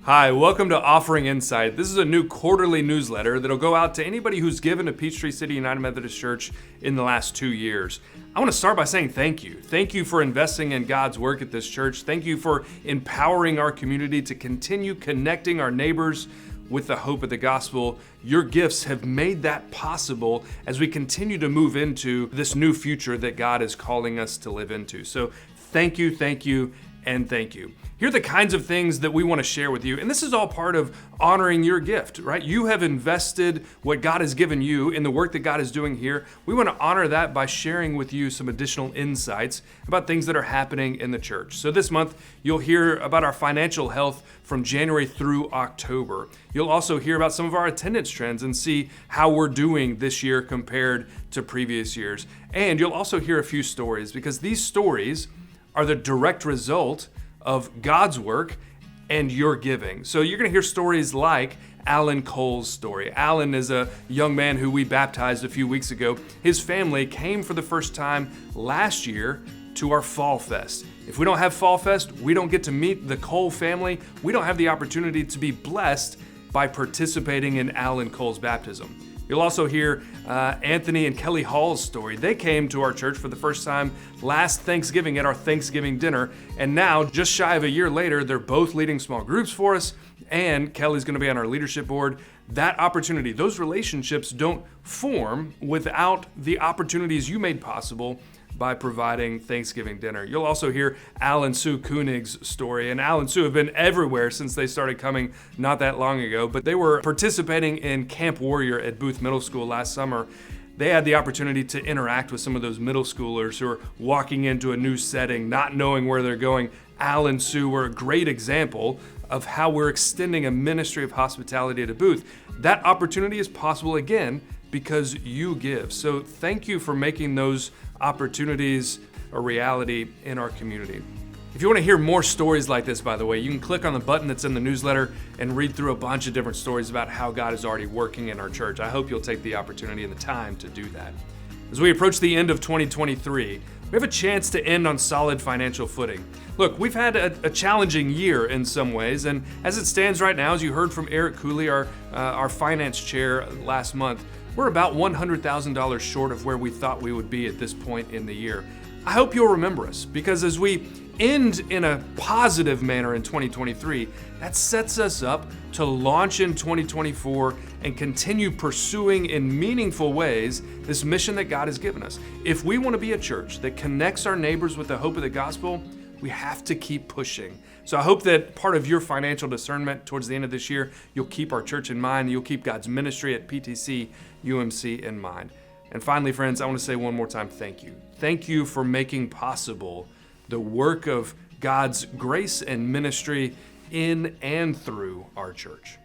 Hi, welcome to Offering Insight. This is a new quarterly newsletter that'll go out to anybody who's given to Peachtree City United Methodist Church in the last 2 years. I want to start by saying thank you. Thank you for investing in God's work at this church. Thank you for empowering our community to continue connecting our neighbors with the hope of the gospel. Your gifts have made that possible as we continue to move into this new future that God is calling us to live into. So thank you, and thank you. Here are the kinds of things that we want to share with you. And this is all part of honoring your gift, right? You have invested what God has given you in the work that God is doing here. We want to honor that by sharing with you some additional insights about things that are happening in the church. So this month, you'll hear about our financial health from January through October. You'll also hear about some of our attendance trends and see how we're doing this year compared to previous years. And you'll also hear a few stories, because these stories are the direct result of God's work and your giving. So you're going to hear stories like Alan Cole's story. Alan is a young man who we baptized a few weeks ago. His family came for the first time last year to our Fall Fest. If we don't have Fall Fest, we don't get to meet the Cole family. We don't have the opportunity to be blessed by participating in Alan Cole's baptism. You'll also hear Anthony and Kelly Hall's story. They came to our church for the first time last Thanksgiving at our Thanksgiving dinner, and now, just shy of a year later, they're both leading small groups for us, and Kelly's going to be on our leadership board. That opportunity, those relationships don't form without the opportunities you made possible by providing Thanksgiving dinner. You'll also hear Al and Sue Koenig's story. And Al and Sue have been everywhere since they started coming not that long ago, but they were participating in Camp Warrior at Booth Middle School last summer. They had the opportunity to interact with some of those middle schoolers who are walking into a new setting, not knowing where they're going. Al and Sue were a great example of how we're extending a ministry of hospitality at a Booth. That opportunity is possible again because you give. So thank you for making those opportunities a reality in our community. If you want to hear more stories like this, by the way, you can click on the button that's in the newsletter and read through a bunch of different stories about how God is already working in our church. I hope you'll take the opportunity and the time to do that. As we approach the end of 2023, we have a chance to end on solid financial footing. Look, we've had a challenging year in some ways, and as it stands right now, as you heard from Eric Cooley, our finance chair last month, we're about $100,000 short of where we thought we would be at this point in the year. I hope you'll remember us, because as we end in a positive manner in 2023, that sets us up to launch in 2024 and continue pursuing in meaningful ways this mission that God has given us. If we want to be a church that connects our neighbors with the hope of the gospel, we have to keep pushing. So I hope that part of your financial discernment towards the end of this year, you'll keep our church in mind, you'll keep God's ministry at PTCUMC in mind. And finally, friends, I want to say one more time, thank you. Thank you for making possible the work of God's grace and ministry in and through our church.